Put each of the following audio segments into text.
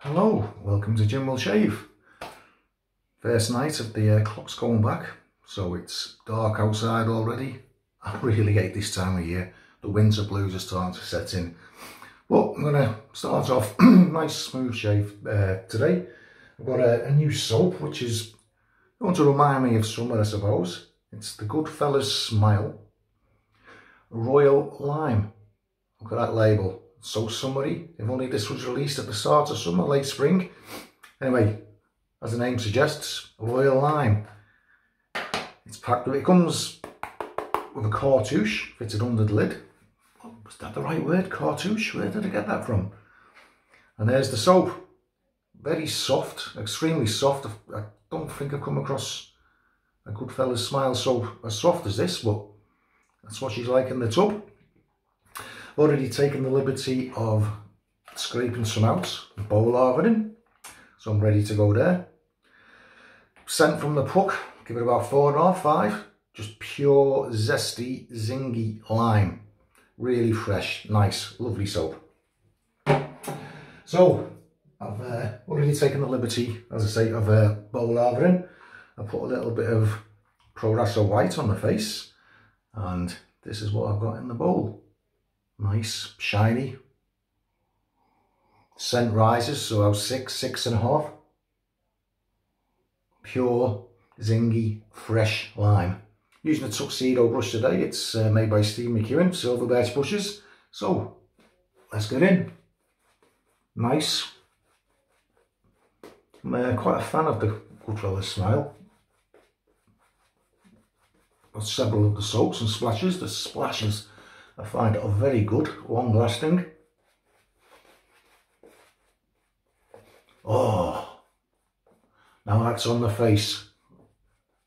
Hello, welcome to Jim Will Shave. First night of the clock's going back, so it's dark outside already. I really hate this time of year. The winter blues are starting to set in. But I'm going to start off nice smooth shave today. I've got a new soap which is going to remind me of summer, I suppose. It's the Goodfellas Smile Royal Lime. Look at that label. So summery. If only this was released at the start of summer, late spring. Anyway, as the name suggests, Royal Lime. It's packed. It comes with a cartouche fitted under the lid. Oh, was that the right word? Cartouche? Where did I get that from? And there's the soap. Very soft, extremely soft. I don't think I've come across a Goodfellas Smile soap as soft as this, but that's what she's like in the tub. Already taken the liberty of scraping some out, bowl hardening, so I'm ready to go there. Scent from the puck, give it about 4.5, 5. Just pure, zesty, zingy lime. Really fresh, nice, lovely soap. So, I've already taken the liberty, as I say, of bowl hardening. I put a little bit of Proraso White on the face, and this is what I've got in the bowl. Nice, shiny. Scent rises, so I was 6.5. Pure, zingy, fresh lime. Using a Tuxedo brush today. It's made by Steve McEwen, silver birch brushes. So, let's get in. Nice. I'm quite a fan of the Goodfellas Smile. Got several of the soaps and splashes. The splashes I find are very good, long lasting. Oh, now that's on the face.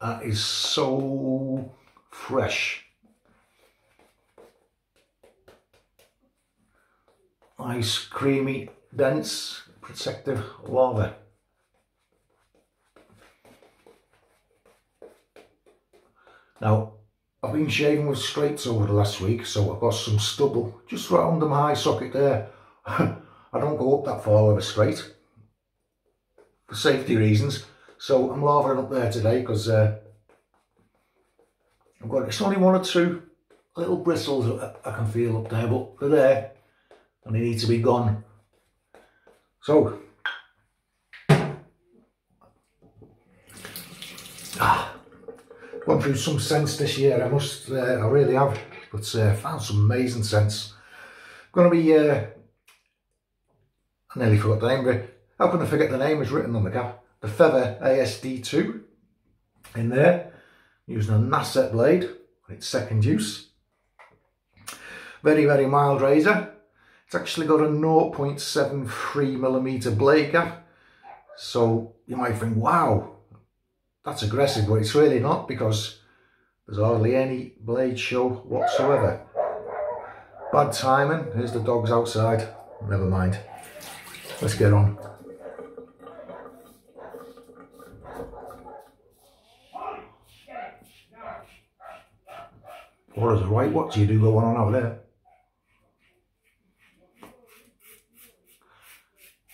That is so fresh. Nice, creamy, dense, protective lather. Now, I've been shaving with straights over the last week, so I've got some stubble just right under my eye socket there. I don't go up that far with a straight for safety reasons, so I'm lathering up there today because I've got, it's only 1 or 2 little bristles that I can feel up there, but they're there and they need to be gone. So, gone through some scents this year, I really have, but found some amazing scents. Going to be, I nearly forgot the name, but how can I forget the name? It's written on the cap. The Feather ASD2 in there, using a Nacet blade, its second use. Very, very mild razor. It's actually got a 0.73mm blade gap, so you might think, wow, that's aggressive, but it's really not, because there's hardly any blade show whatsoever. Bad timing. Here's the dogs outside. Never mind. Let's get on. What is it, right? What do you do going on out there?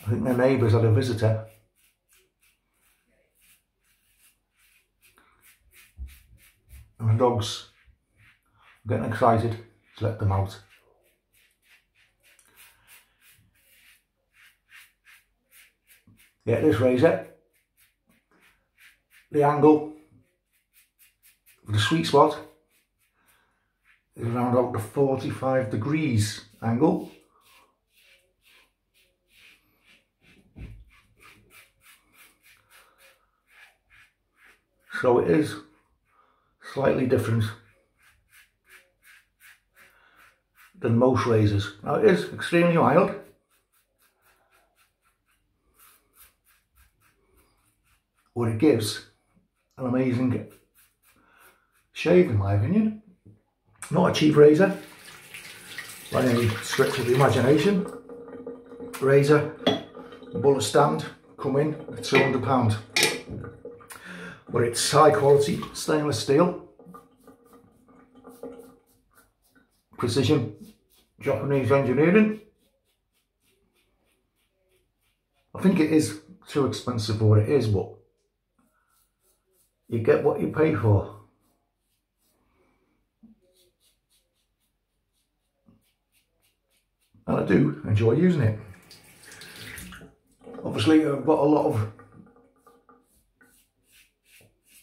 I think their neighbours had a visitor. And the dogs are getting excited, to let them out. Yeah, this razor, the angle, the sweet spot is around about the 45 degrees angle. So it is slightly different than most razors. Now it is extremely mild. But it gives an amazing shave in my opinion. Not a cheap razor by any stretch of the imagination. Razor, bullet stand, come in at £200. But it's high quality stainless steel. Precision Japanese engineering. I think it is too expensive for what it is, but you get what you pay for. And I do enjoy using it. Obviously I've got a lot of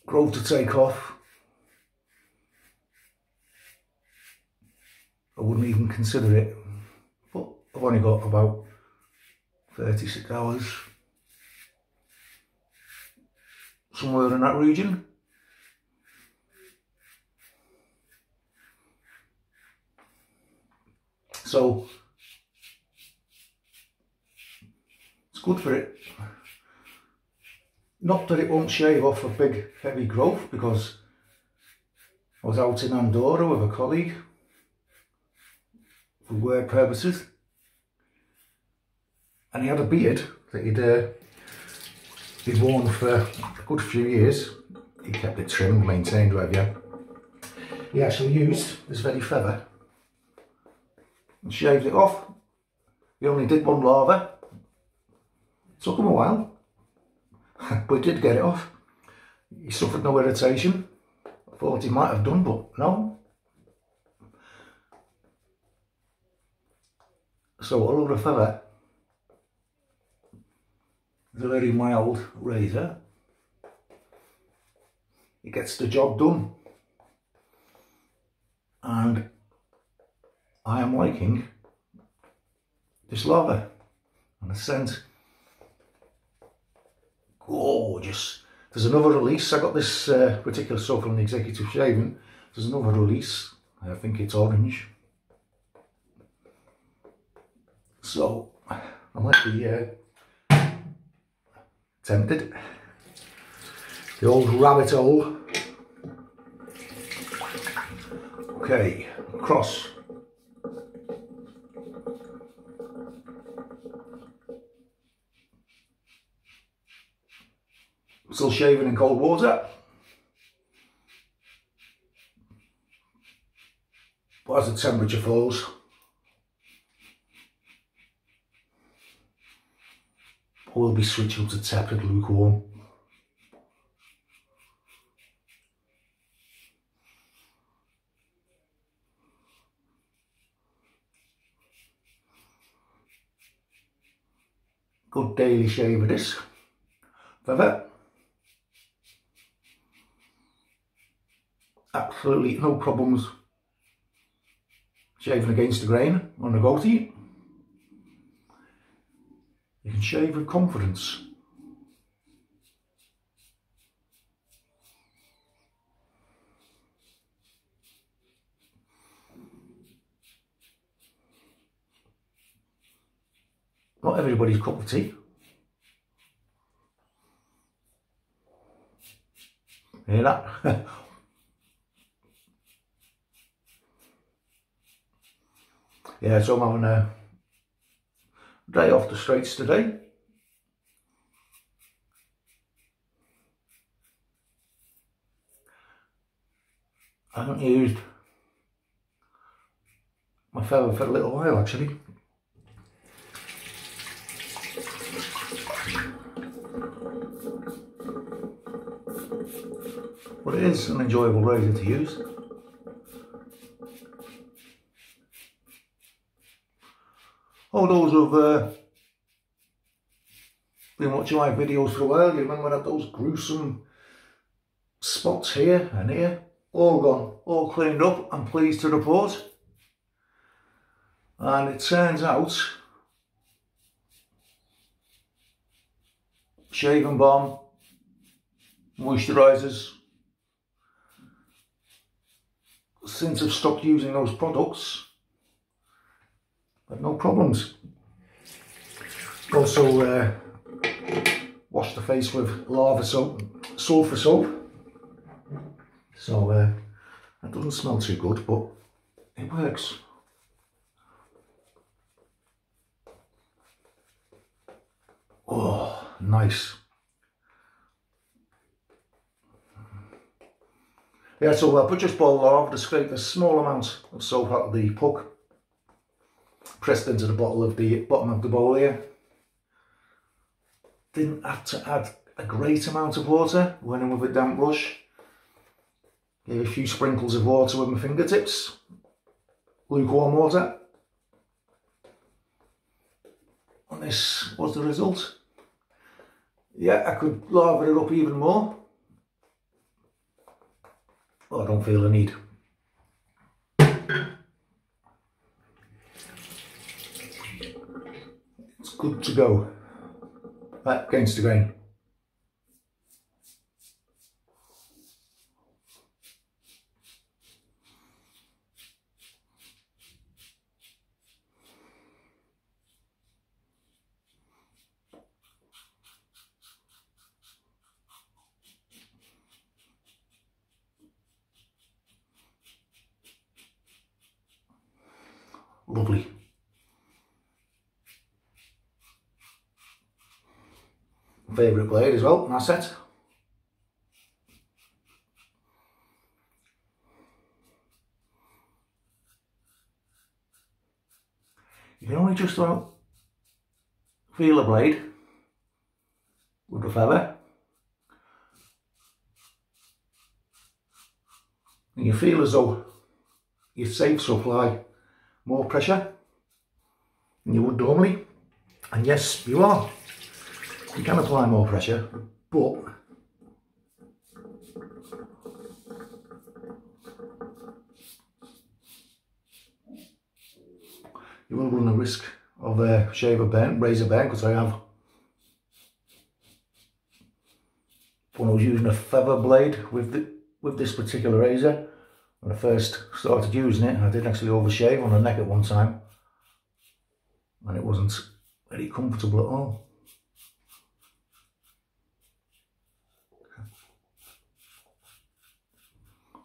growth to take off. I wouldn't even consider it, but I've only got about 36 hours, somewhere in that region. So it's good for it. Not that it won't shave off a big heavy growth, because I was out in Andorra with a colleague for work purposes, and he had a beard that he'd worn for a good few years. He kept it trimmed, maintained, whatever. He actually used this very feather and shaved it off. He only did one lather. Took him a while, but he did get it off. He suffered no irritation. I thought he might have done, but no. So although the feather is a very mild razor, it gets the job done. And I am liking this lather, and the scent, gorgeous. There's another release. I got this particular stuff from the Executive Shaving. There's another release. I think it's orange. So I might be tempted. The old rabbit hole. Okay, cross. Still shaving in cold water. But as the temperature falls, I will be switching to tepid lukewarm. Good daily shave of this feather. Absolutely no problems shaving against the grain on the goatee. You can shave with confidence. Not everybody's cup of tea. Hear that? Yeah, so I'm having a day off the straights today. I haven't used my feather for a little while actually. But it is an enjoyable razor to use. All those who've been watching my videos for a while, you remember I had those gruesome spots here and here, all gone, all cleaned up. I'm pleased to report. And it turns out shaving balm, moisturisers, since I've stopped using those products, I've no problems. Also wash the face with lava soap, sulphur soap. So that doesn't smell too good, but it works. Oh, nice. Yeah, so I'll just boil lava to scrape a small amount of soap out of the puck, pressed into the bottom of the bowl here. Didn't have to add a great amount of water. Went in with a damp brush. Gave a few sprinkles of water with my fingertips. Lukewarm water. And this was the result. Yeah, I could lather it up even more. But I don't feel the need. It's good to go. Right, against the grain. Lovely. Favourite blade as well, Nacet. You can only just about feel a blade with the feather. And you feel as though you're safe to apply more pressure than you would normally. And yes, you are. You can apply more pressure, but you will run the risk of a razor burn, because I have. When I was using a feather blade with this particular razor, when I first started using it, I did actually overshave on the neck at one time, and it wasn't very comfortable at all.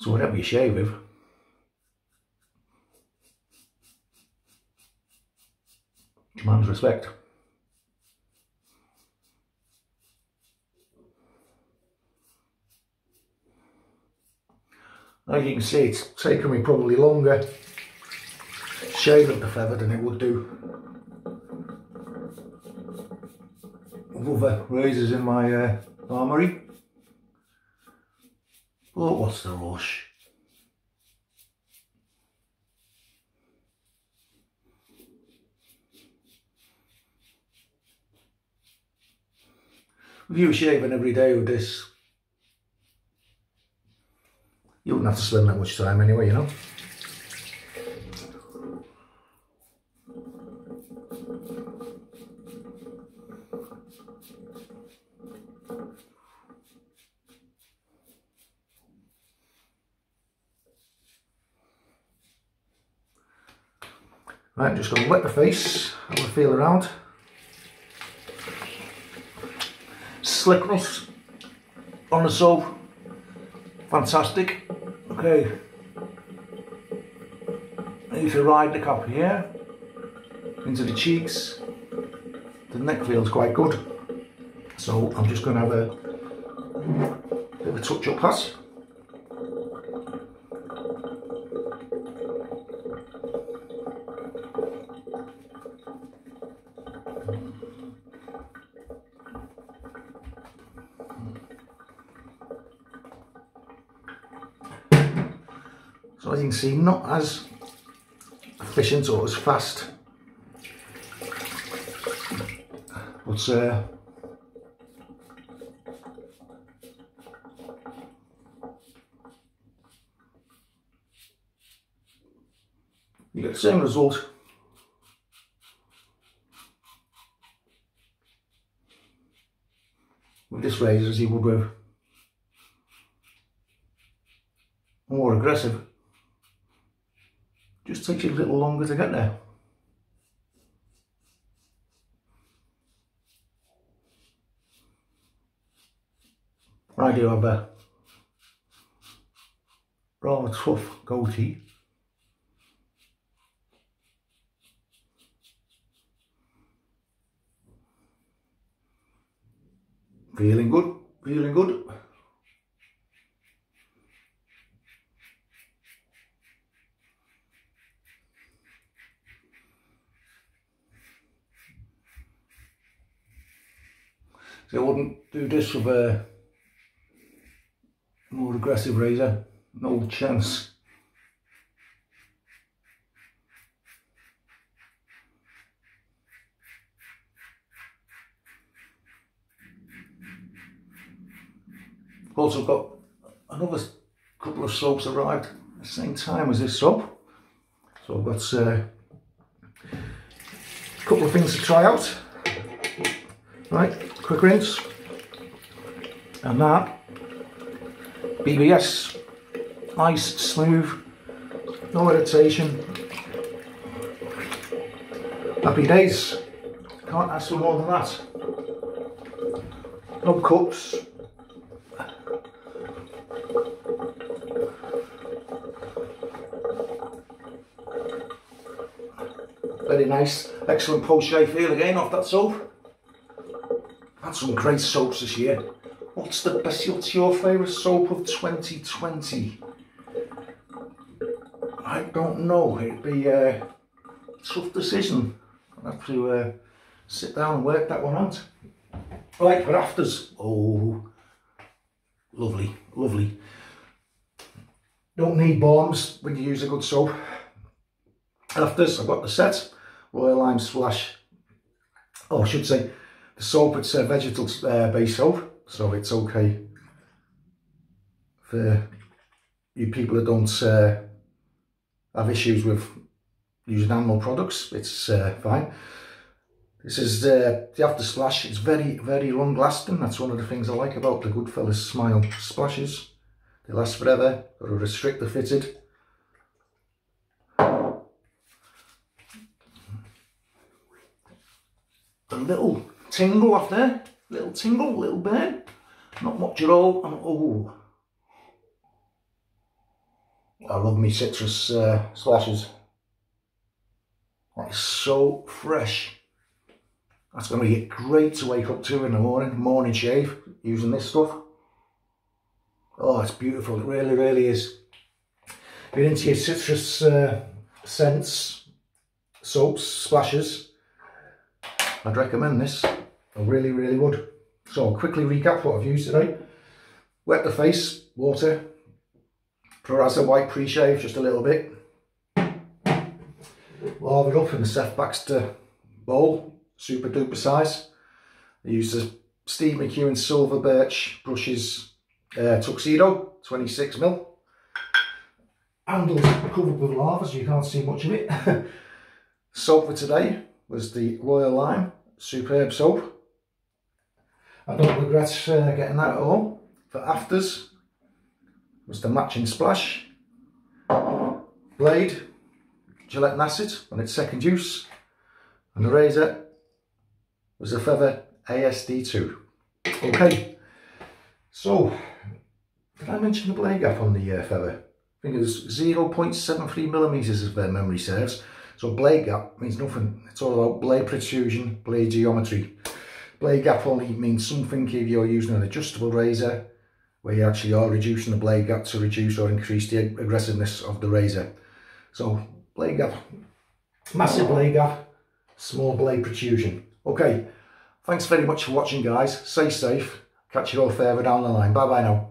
So whatever you shave with, demands respect. As you can see, it's taken me probably longer to shave up the feather than it would do with other razors in my armoury. But what's the rush? If you were shaving every day with this, you wouldn't have to spend that much time anyway, you know. Right, just going to wet the face, have a feel around. Slickness on the soap, fantastic. Okay, I need to ride the cap here into the cheeks. The neck feels quite good, so I'm just going to have a bit of a touch up pass. So as you can see, not as efficient or as fast, but you get the same result with this razor as you would with more aggressive. Just takes you a little longer to get there. I do have a rather tough goatee. Feeling good, feeling good. So I wouldn't do this with a more aggressive razor, no chance. Also got another couple of soaps arrived at the same time as this soap. So I've got a couple of things to try out. Right, quick rinse. And that, BBS, nice, smooth, no irritation. Happy days. Can't ask for more than that. No cups. Very nice, excellent post-shave feel again off that soap. Had some great soaps this year. What's your favourite soap of 2020? I don't know, it'd be a tough decision. I'd have to sit down and work that one out. Right, for afters. Oh, lovely, lovely. Don't need bombs when you use a good soap. Afters, I've got the Nacet Royal Lime Splash. Oh, I should say the soap, it's a vegetal based soap, so it's okay for you people that don't have issues with using animal products. It's fine. This is the After Splash. It's very, very long lasting. That's one of the things I like about the Goodfellas Smile splashes. They last forever. Got a restrictor fitted. A little tingle off there, little tingle, little burn, not much at all. And oh, I love me citrus splashes. That is so fresh. That's going to be great to wake up to in the morning shave, using this stuff. Oh, it's beautiful, it really, really is. If you're into your citrus scents, soaps, splashes, I'd recommend this. I really, really would. So I'll quickly recap what I've used today. Wet the face, water, Proraso White pre-shave, just a little bit. Lather it up in the Seth Baxter bowl, super duper size. I used the Steve McEwen Silver Birch brushes Tuxedo, 26mm. Handle's covered with lava, so you can't see much of it. Soap for today was the Royal Lime Superb Soap. I don't regret getting that at all. For afters was the matching splash. Blade, Gillette Nacet on its second use. And the razor was the Feather ASD2. Okay, so did I mention the blade gap on the Feather? I think it was 0.73mm if memory serves. So blade gap means nothing. It's all about blade protrusion, blade geometry. Blade gap only means something if you're using an adjustable razor where you actually are reducing the blade gap to reduce or increase the aggressiveness of the razor. So blade gap, massive blade gap, small blade protrusion. Okay, thanks very much for watching guys. Stay safe. Catch you all further down the line. Bye bye now.